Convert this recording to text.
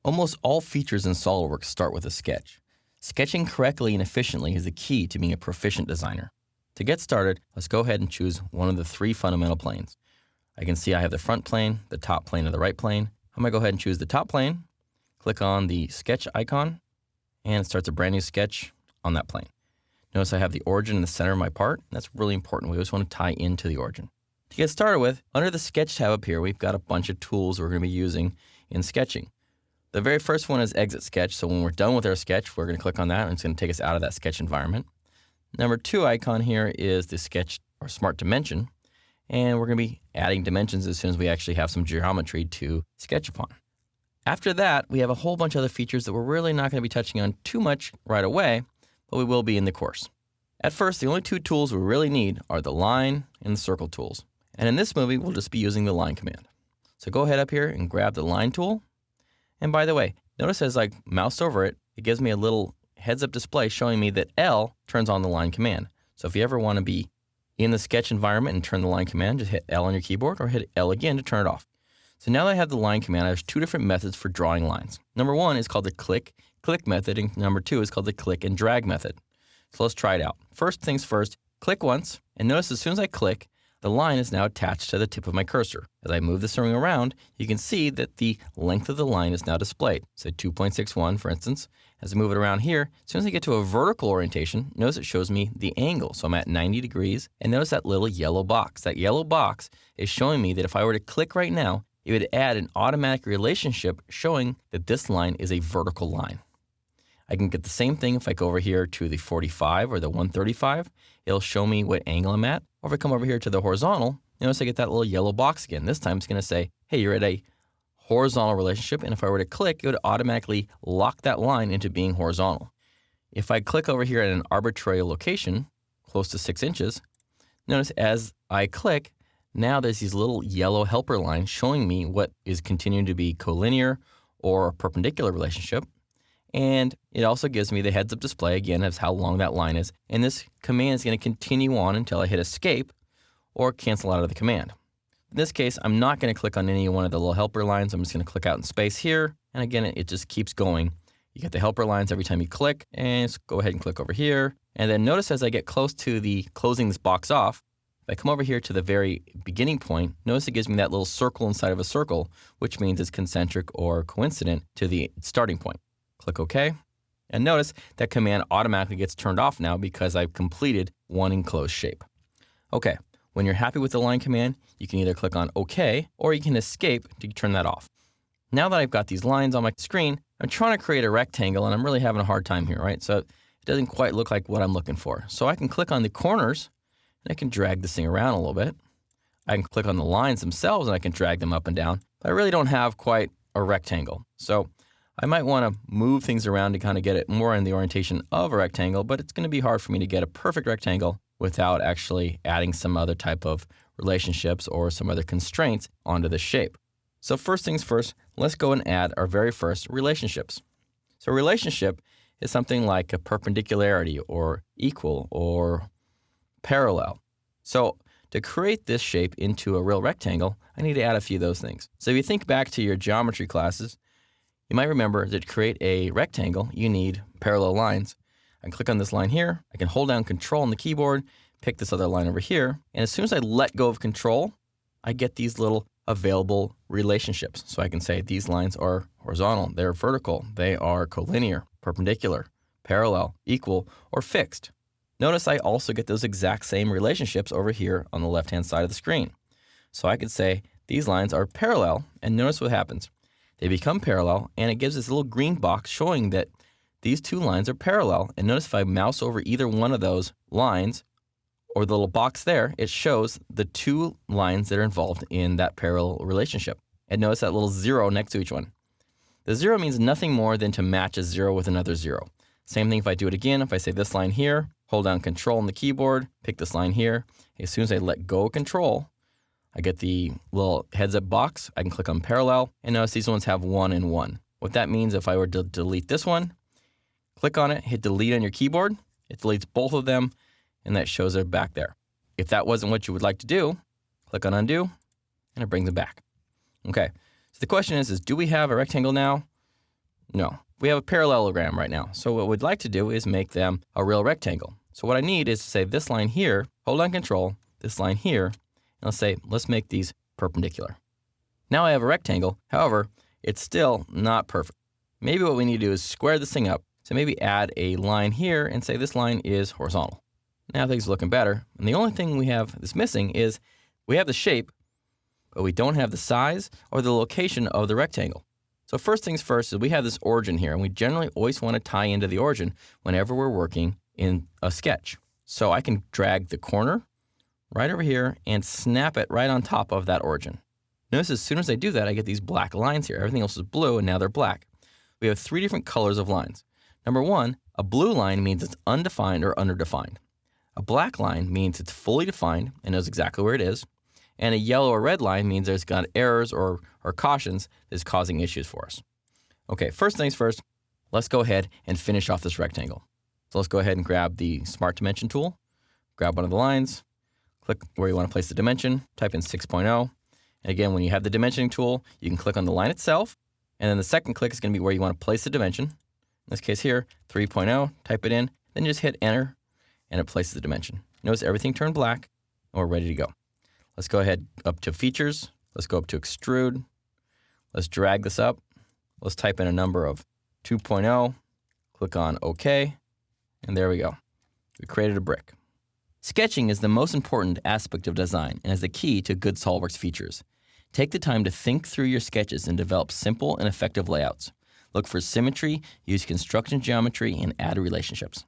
Almost all features in SolidWorks start with a sketch. Sketching correctly and efficiently is the key to being a proficient designer. To get started, let's go ahead and choose one of the three fundamental planes. I can see I have the front plane, the top plane, and the right plane. I'm going to go ahead and choose the top plane, click on the sketch icon, and it starts a brand new sketch on that plane. Notice I have the origin in the center of my part. That's really important. We always want to tie into the origin. To get started with, under the Sketch tab up here, we've got a bunch of tools we're going to be using in sketching. The very first one is Exit Sketch, so when we're done with our sketch, we're going to click on that, and it's going to take us out of that sketch environment. Number 2 icon here is the Sketch or Smart Dimension, and we're going to be adding dimensions as soon as we actually have some geometry to sketch upon. After that, we have a whole bunch of other features that we're really not going to be touching on too much right away, but we will be in the course. At first, the only 2 tools we really need are the line and the circle tools. And in this movie, we'll just be using the line command. So go ahead up here and grab the line tool. And by the way, notice as I mouse over it, it gives me a little heads-up display showing me that L turns on the line command. So if you ever want to be in the sketch environment and turn the line command, just hit L on your keyboard or hit L again to turn it off. So now that I have the line command, there's 2 different methods for drawing lines. Number 1 is called the click method, and number 2 is called the click and drag method. So let's try it out. First things first, click once, and notice as soon as I click, the line is now attached to the tip of my cursor. As I move this ring around, you can see that the length of the line is now displayed. Say 2.61, for instance. As I move it around here, as soon as I get to a vertical orientation, notice it shows me the angle. So I'm at 90 degrees, and notice that little yellow box. That yellow box is showing me that if I were to click right now, it would add an automatic relationship showing that this line is a vertical line. I can get the same thing if I go over here to the 45 or the 135. It'll show me what angle I'm at. Or if I come over here to the horizontal, notice I get that little yellow box again. This time it's going to say, hey, you're at a horizontal relationship. And if I were to click, it would automatically lock that line into being horizontal. If I click over here at an arbitrary location, close to 6 inches, notice as I click, now there's these little yellow helper lines showing me what is continuing to be collinear or a perpendicular relationship. And it also gives me the heads-up display, again, as how long that line is. And this command is going to continue on until I hit escape or cancel out of the command. In this case, I'm not going to click on any one of the little helper lines. I'm just going to click out in space here. And again, it just keeps going. You get the helper lines every time you click. And just go ahead and click over here. And then notice as I get close to the closing this box off, if I come over here to the very beginning point, notice it gives me that little circle inside of a circle, which means it's concentric or coincident to the starting point. Click OK, and notice that command automatically gets turned off now because I've completed one enclosed shape. Okay, when you're happy with the line command, you can either click on OK or you can escape to turn that off. Now that I've got these lines on my screen, I'm trying to create a rectangle and I'm really having a hard time here, right? So it doesn't quite look like what I'm looking for. So I can click on the corners and I can drag this thing around a little bit. I can click on the lines themselves and I can drag them up and down, but I really don't have quite a rectangle. So I might want to move things around to kind of get it more in the orientation of a rectangle, but it's going to be hard for me to get a perfect rectangle without actually adding some other type of relationships or some other constraints onto the shape. So first things first, let's go and add our very first relationships. So a relationship is something like a perpendicularity or equal or parallel. So to create this shape into a real rectangle, I need to add a few of those things. So if you think back to your geometry classes, you might remember that to create a rectangle, you need parallel lines. I can click on this line here. I can hold down Control on the keyboard, pick this other line over here. And as soon as I let go of Control, I get these little available relationships. So I can say these lines are horizontal, they're vertical, they are collinear, perpendicular, parallel, equal, or fixed. Notice I also get those exact same relationships over here on the left-hand side of the screen. So I could say these lines are parallel, and notice what happens. They become parallel, and it gives this little green box showing that these 2 lines are parallel. And notice if I mouse over either one of those lines or the little box there, it shows the 2 lines that are involved in that parallel relationship. And notice that little 0 next to each one. The 0 means nothing more than to match a 0 with another 0. Same thing if I do it again. If I say this line here, hold down Control on the keyboard, pick this line here. As soon as I let go of Control, I get the little heads-up box. I can click on parallel, and notice these ones have 1 and 1. What that means, if I were to delete this one, click on it, hit delete on your keyboard, it deletes both of them, and that shows it back there. If that wasn't what you would like to do, click on undo, and it brings them back. Okay, so the question is do we have a rectangle now? No. We have a parallelogram right now. So what we'd like to do is make them a real rectangle. So what I need is to say this line here, hold down Control, this line here, and let's make these perpendicular. Now I have a rectangle. However, it's still not perfect. Maybe what we need to do is square this thing up. So maybe add a line here and say this line is horizontal. Now things are looking better. And the only thing we have that's missing is we have the shape, but we don't have the size or the location of the rectangle. So first things first is we have this origin here, and we generally always want to tie into the origin whenever we're working in a sketch. So I can drag the corner right over here and snap it right on top of that origin. Notice as soon as I do that, I get these black lines here. Everything else is blue, and now they're black. We have 3 different colors of lines. Number 1, a blue line means it's undefined or underdefined. A black line means it's fully defined and knows exactly where it is. And a yellow or red line means there's got errors or cautions that's causing issues for us. Okay, first things first, let's go ahead and finish off this rectangle. So let's go ahead and grab the Smart Dimension tool, grab one of the lines, click where you want to place the dimension, type in 6.0. And again, when you have the dimensioning tool, you can click on the line itself, and then the second click is going to be where you want to place the dimension. In this case here, 3.0, type it in, then just hit enter, and it places the dimension. Notice everything turned black, and we're ready to go. Let's go ahead up to Features. Let's go up to Extrude. Let's drag this up. Let's type in a number of 2.0. Click on OK. And there we go. We created a brick. Sketching is the most important aspect of design and is the key to good SolidWorks features. Take the time to think through your sketches and develop simple and effective layouts. Look for symmetry, use construction geometry, and add relationships.